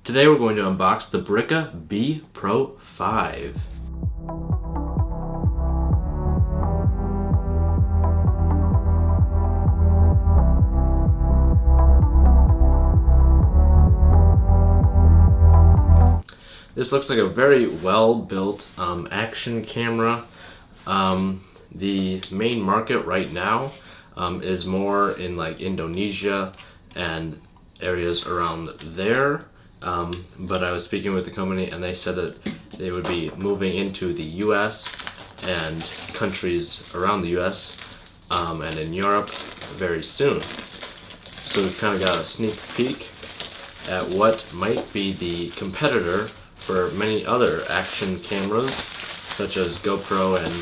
Today we're going to unbox the Brica PRO5. This looks like a very well-built action camera. The main market right now is more in like Indonesia and areas around there. But I was speaking with the company and they said that they would be moving into the US and countries around the US and in Europe very soon. So we've kind of got a sneak peek at what might be the competitor for many other action cameras, such as GoPro and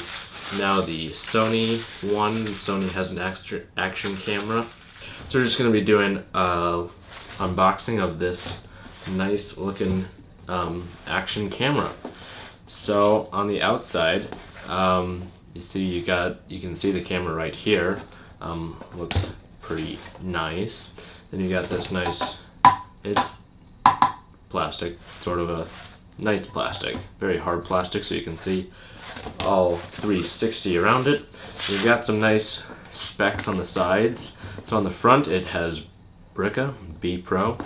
now the Sony one. Sony has an action camera. So we're just going to be doing an unboxing of this nice looking action camera. So on the outside, you see you can see the camera right here. Looks pretty nice. Then you got this nice, it's plastic, sort of a nice plastic, very hard plastic, so you can see all 360 around it. You've got some nice specs on the sides. So on the front it has Brica B Pro,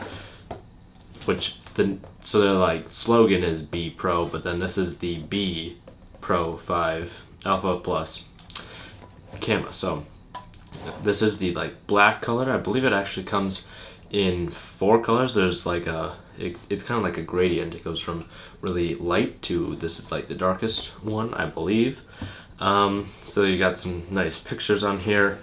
so their like slogan is B Pro, but then this is the B PRO5α Plus camera. So this is the like black color. I believe it actually comes in 4 colors. There's like it's kind of like a gradient. It goes from really light to this is like the darkest one, I believe. So you got some nice pictures on here.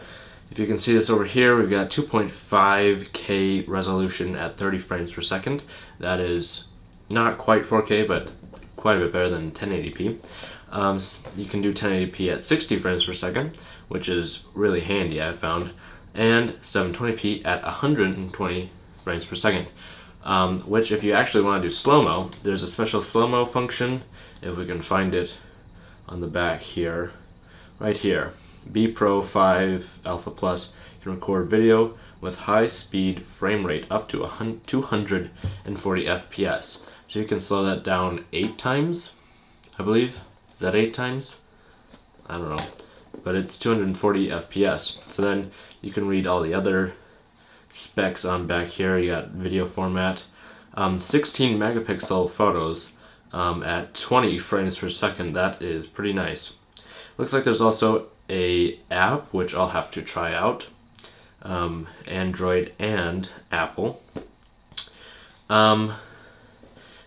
If you can see this over here, we've got 2.5K resolution at 30 frames per second. That is not quite 4K, but quite a bit better than 1080p. You can do 1080p at 60 frames per second, which is really handy, I've found, and 720p at 120 frames per second. Which, if you actually want to do slow-mo, there's a special slow-mo function, if we can find it on the back here, right here. B PRO5α Plus can record video with high-speed frame rate up to 240 FPS. So you can slow that down 8 times, I believe. Is that 8 times? I don't know. But it's 240 FPS. So then you can read all the other specs on back here. You got video format, 16 megapixel photos at 20 frames per second. That is pretty nice. Looks like there's also a app which I'll have to try out, Android and Apple. It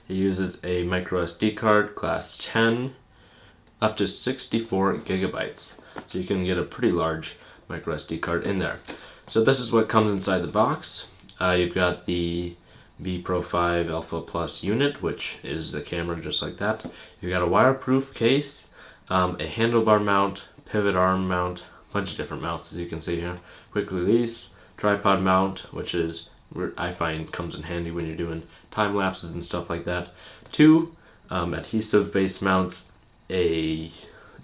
uses a micro SD card class 10 up to 64 gigabytes, so you can get a pretty large micro SD card in there. So this is what comes inside the box. You've got the B PRO5α Plus unit, which is the camera just like that. You've got a waterproof case, a handlebar mount, pivot arm mount, a bunch of different mounts as you can see here. Quick release, tripod mount, which is, I find, comes in handy when you're doing time lapses and stuff like that. 2 adhesive base mounts, a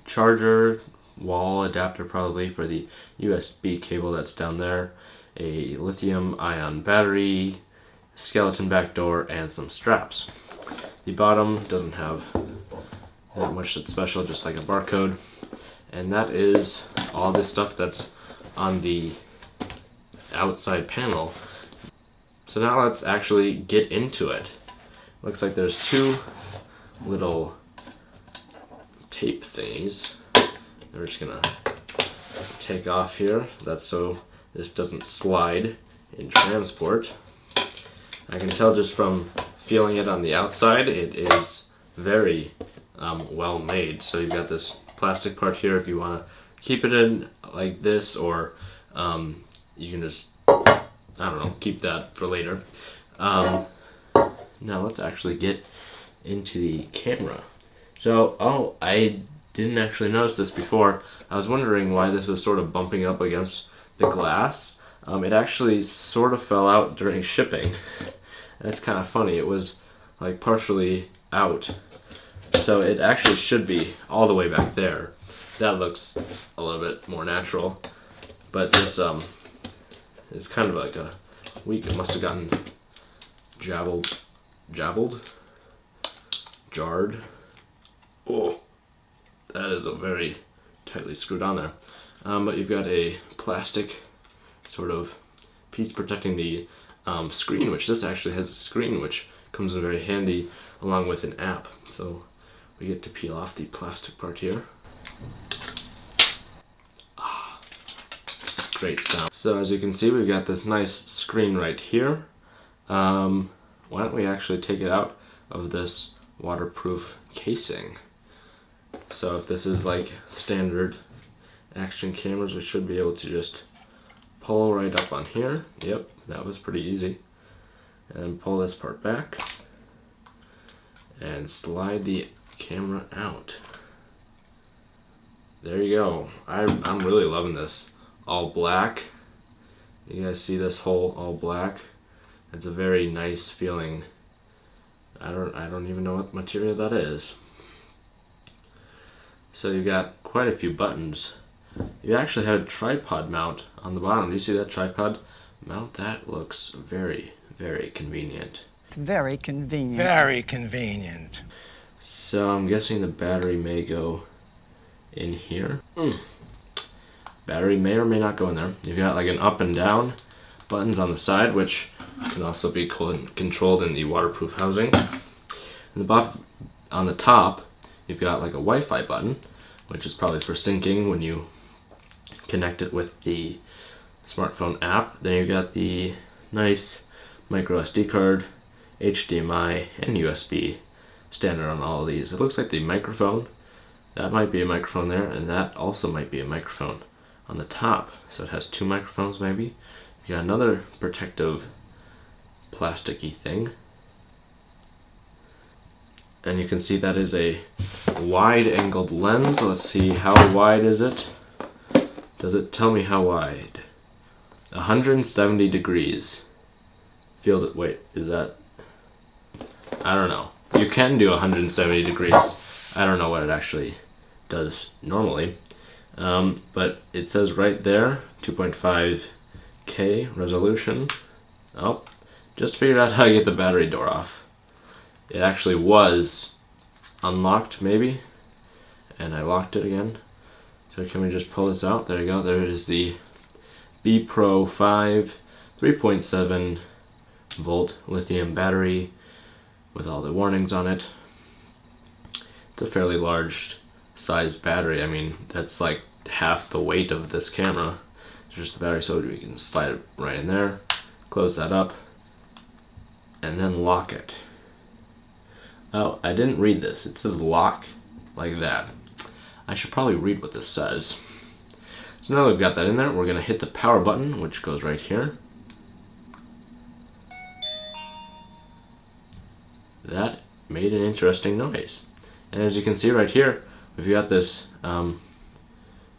charger wall adapter probably for the USB cable that's down there, a lithium ion battery, skeleton back door, and some straps. The bottom doesn't have that much that's special, just like a barcode. And that is all this stuff that's on the outside panel. So now let's actually get into it. Looks like there's 2 little tape thingies. We're just gonna take off here. That's so this doesn't slide in transport. I can tell just from feeling it on the outside, it is very well made. So you've got this plastic part here if you want to keep it in like this, or you can just, I don't know, keep that for later. Now let's actually get into the camera. So, I didn't actually notice this before. I was wondering why this was sort of bumping up against the glass. It actually sort of fell out during shipping. That's kind of funny. It was like partially out. So it actually should be all the way back there. That looks a little bit more natural. But this is kind of like a weak. It must have gotten jabbled jarred. Oh, that is a very tightly screwed on there. But you've got a plastic sort of piece protecting the screen, which this actually has a screen, which comes in very handy along with an app. So we get to peel off the plastic part here. Great sound. So as you can see, we've got this nice screen right here. Why don't we actually take it out of this waterproof casing? So if this is like standard action cameras, we should be able to just pull right up on here. Yep, that was pretty easy. And pull this part back and slide the camera out. There you go. I'm really loving this. All black. You guys see this whole all black? It's a very nice feeling. I don't even know what material that is. So you got quite a few buttons. You actually had a tripod mount on the bottom. Do you see that tripod mount? That looks very, very convenient. It's very convenient. Very convenient. So I'm guessing the battery may go in here. Battery may or may not go in there. You've got like an up and down buttons on the side, which can also be controlled in the waterproof housing. On the top, you've got like a Wi-Fi button, which is probably for syncing when you connect it with the smartphone app. Then you've got the nice micro SD card, HDMI, and USB standard on all of these. It looks like the microphone, that might be a microphone there, and that also might be a microphone on the top. So it has two microphones maybe. You got another protective plasticky thing. And you can see that is a wide-angled lens. Let's see, how wide is it? Does it tell me how wide? 170 degrees. Wait, is that? I don't know. You can do 170 degrees. I don't know what it actually does normally. But it says right there, 2.5K resolution. Oh, just figured out how to get the battery door off. It actually was unlocked maybe, and I locked it again. So can we just pull this out? There you go. There is the PRO5 3.7 volt lithium battery with all the warnings on it. It's a fairly large size battery. I mean, that's like half the weight of this camera. It's just the battery, so we can slide it right in there, close that up, and then lock it. Oh, I didn't read this. It says lock like that. I should probably read what this says. So now we've got that in there, we're gonna hit the power button, which goes right here. That made an interesting noise. And as you can see right here, we've got this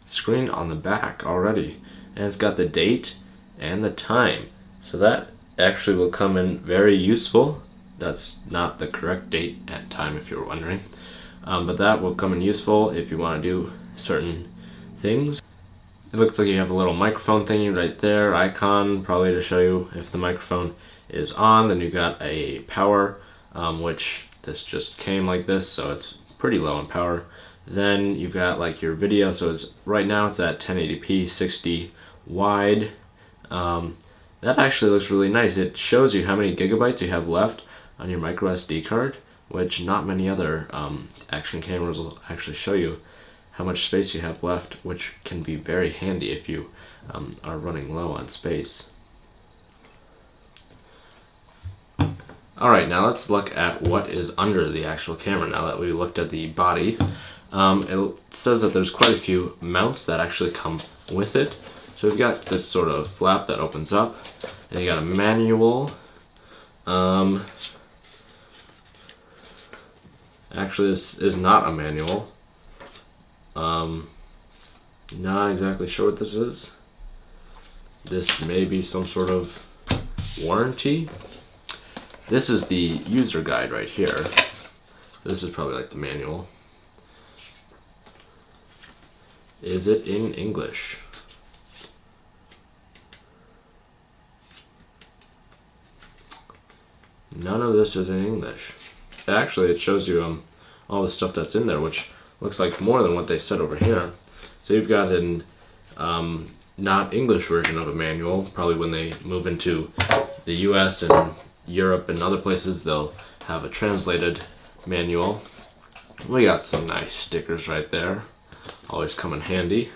screen on the back already. And it's got the date and the time. So that actually will come in very useful. That's not the correct date and time if you're wondering. But that will come in useful if you want to do certain things. It looks like you have a little microphone thingy right there, icon, probably to show you if the microphone is on. Then you got a power, which this just came like this, so it's pretty low in power. Then you've got like your video, so right now it's at 1080p 60 wide. That actually looks really nice. It shows you how many gigabytes you have left on your micro SD card, which not many other action cameras will actually show you how much space you have left, which can be very handy if you are running low on space. Alright, now let's look at what is under the actual camera now that we looked at the body. It says that there's quite a few mounts that actually come with it. So we've got this sort of flap that opens up, and you got a manual. Actually, this is not a manual. Not exactly sure what this is. This may be some sort of warranty. This is the user guide right here. This is probably like the manual. Is it in English? none of this is in English. Actually, it shows you all the stuff that's in there, which looks like more than what they said over here. So you've got an not English version of a manual. Probably when they move into the US and Europe and other places, they'll have a translated manual. We got some nice stickers right there. Always come in handy.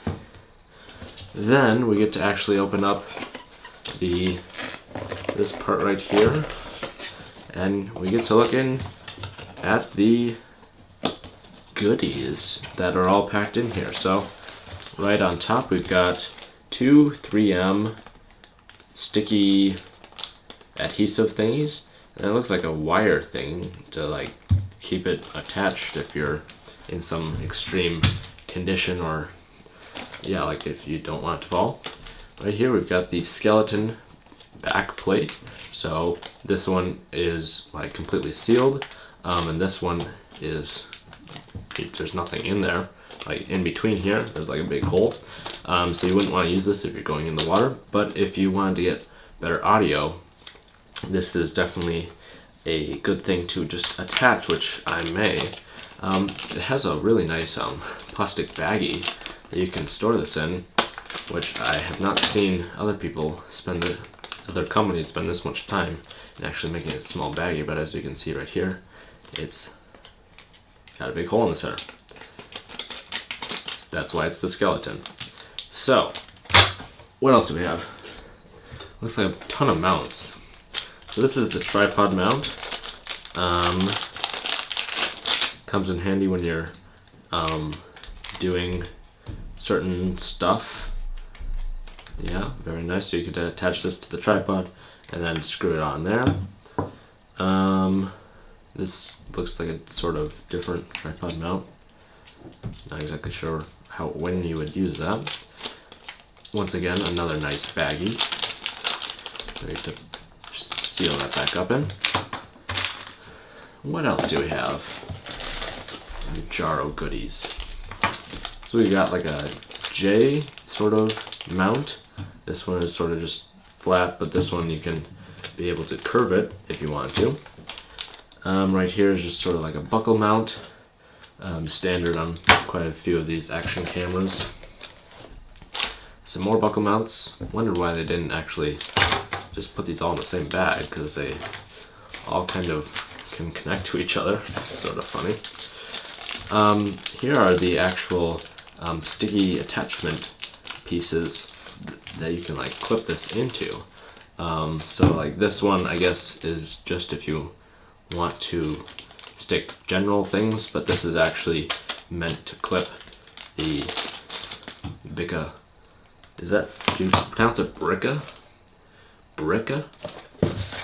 Then we get to actually open up this part right here, and we get to look in at the goodies that are all packed in here. So right on top we've got two 3M sticky adhesive thingies, and it looks like a wire thing to like keep it attached if you're in some extreme condition, or yeah, like if you don't want it to fall. Right here we've got the skeleton back plate. So this one is like completely sealed, and this one is, there's nothing in there. Like in between here, there's like a big hole. So you wouldn't want to use this if you're going in the water, but if you wanted to get better audio, this is definitely a good thing to just attach, which I may. It has a really nice plastic baggie that you can store this in, which I have not seen other people other companies spend this much time in actually making a small baggie, but as you can see right here, it's got a big hole in the center. That's why it's the skeleton. So, what else do we have? Looks like a ton of mounts. So this is the tripod mount. Comes in handy when you're doing certain stuff. Yeah, very nice. So you could attach this to the tripod and then screw it on there. This looks like a sort of different tripod mount. Not exactly sure when you would use that. Once again, another nice baggie. We have to seal that back up in. What else do we have? A jar of goodies. So we got like a J sort of mount. This one is sort of just flat, but this one you can be able to curve it if you want to. Right here is just sort of like a buckle mount. Standard on quite a few of these action cameras. Some more buckle mounts. Wondered why they didn't actually just put these all in the same bag, because they all kind of can connect to each other. It's sort of funny. Here are the actual sticky attachment pieces that you can like clip this into. So like this one, I guess, is just if you want to stick general things, but this is actually meant to clip the Brica. Is that, do you pronounce it Brica? Brica?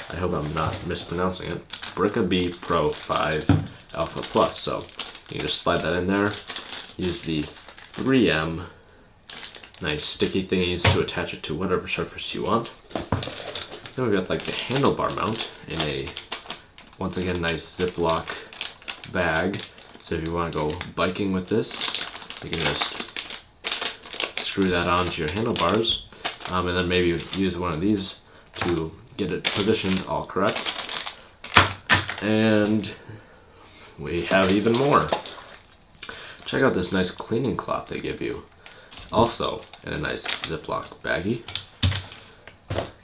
I hope I'm not mispronouncing it. Brica PRO5α+. So you can just slide that in there. Use the 3M nice sticky thingies to attach it to whatever surface you want. Then we've got like the handlebar mount in a, once again, nice Ziploc bag. So if you want to go biking with this, you can just screw that onto your handlebars, and then maybe use one of these to get it positioned all correct. And we have even more. Check out this nice cleaning cloth they give you. Also in a nice Ziploc baggie.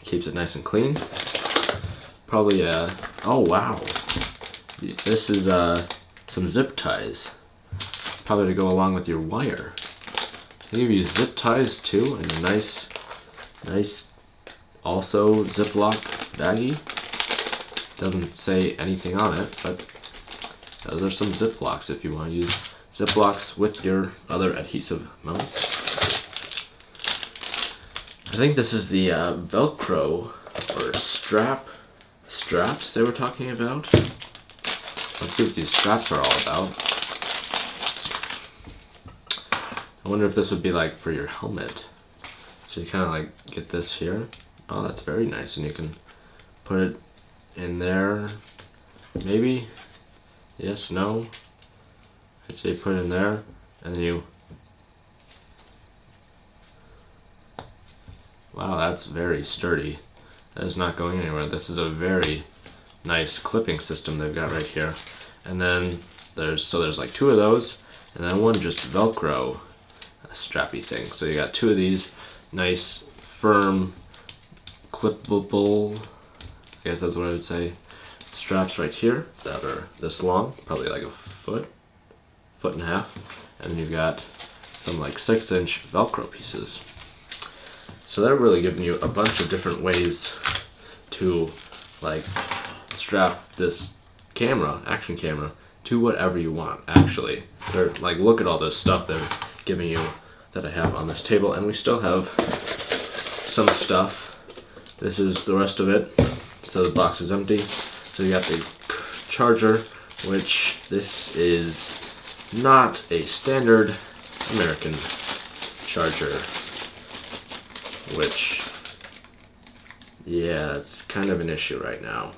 Keeps it nice and clean. Probably oh wow. This is some zip ties. Probably to go along with your wire. They give you zip ties too, and a nice also Ziploc baggie. Doesn't say anything on it, but those are some Ziplocs if you want to use Ziplocs with your other adhesive mounts. I think this is the Velcro or straps they were talking about. Let's see what these straps are all about. I wonder if this would be like for your helmet. So you kind of like get this here. Oh, that's very nice, and you can put it in there. Maybe. Yes, no. I'd say put it in there, and then you. Wow, that's very sturdy. That is not going anywhere. This is a very nice clipping system they've got right here. And then there's like 2 of those, and then one just Velcro strappy thing. So you got 2 of these nice, firm, clippable, I guess that's what I would say, straps right here that are this long, probably like a foot and a half. And then you've got some like 6-inch Velcro pieces. So they're really giving you a bunch of different ways to like strap this camera, action camera, to whatever you want. Actually, they're like, look at all this stuff they're giving you that I have on this table, and we still have some stuff. This is the rest of it. So the box is empty. So you got the charger, which this is not a standard American charger, which, yeah, it's kind of an issue right now.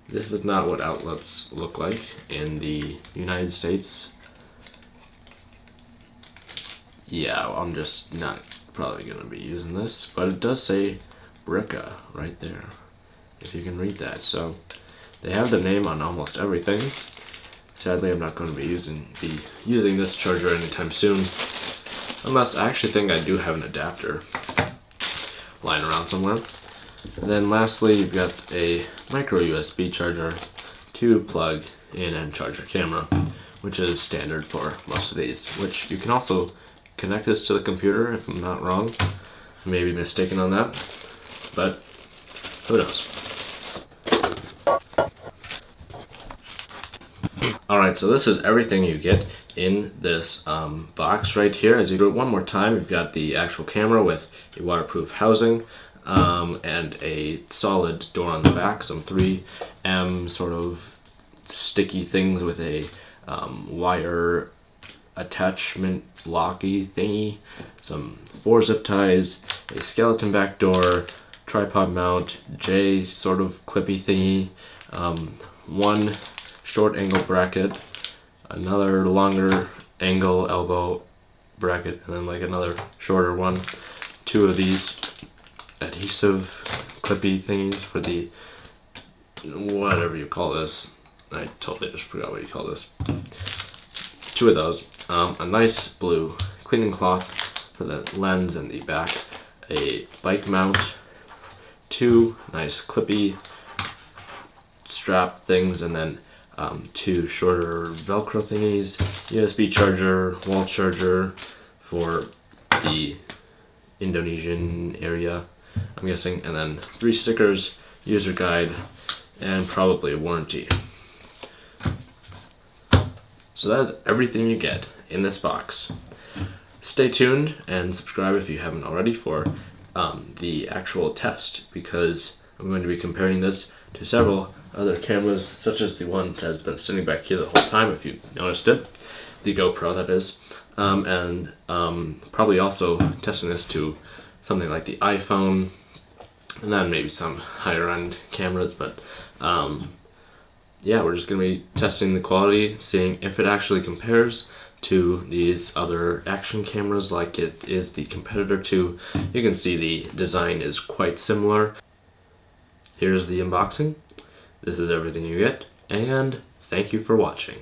This is not what outlets look like in the United States. Yeah, I'm just not probably going to be using this, but it does say Brica right there, if you can read that. So they have the name on almost everything. Sadly, I'm not going to be using this charger anytime soon, unless I actually think I do have an adapter lying around somewhere. And then lastly, you've got a micro USB charger to plug in and charge your camera, which is standard for most of these, which you can also connect this to the computer if I'm not wrong. I may be mistaken on that, but who knows. Alright, so this is everything you get in this box right here. As you go one more time, you've got the actual camera with a waterproof housing, and a solid door on the back, some 3M sort of sticky things with a wire attachment locky thingy, some 4 zip ties, a skeleton back door, tripod mount, J sort of clippy thingy, 1 short angle bracket, another longer angle elbow bracket, and then like another shorter one, 2 of these adhesive clippy thingies for the whatever you call this. I totally just forgot what you call this. 2 of those, a nice blue cleaning cloth for the lens and the back, a bike mount, 2 nice clippy strap things, and then 2 shorter Velcro thingies, USB charger, wall charger for the Indonesian area, I'm guessing, and then 3 stickers, user guide, and probably a warranty. So that is everything you get in this box. Stay tuned and subscribe if you haven't already for the actual test, because I'm going to be comparing this to several other cameras, such as the one that has been sitting back here the whole time, if you've noticed it, the GoPro that is, and probably also testing this to something like the iPhone, and then maybe some higher end cameras, but yeah, we're just going to be testing the quality, seeing if it actually compares to these other action cameras like it is the competitor to. You can see the design is quite similar. Here's the unboxing. This is everything you get, and thank you for watching.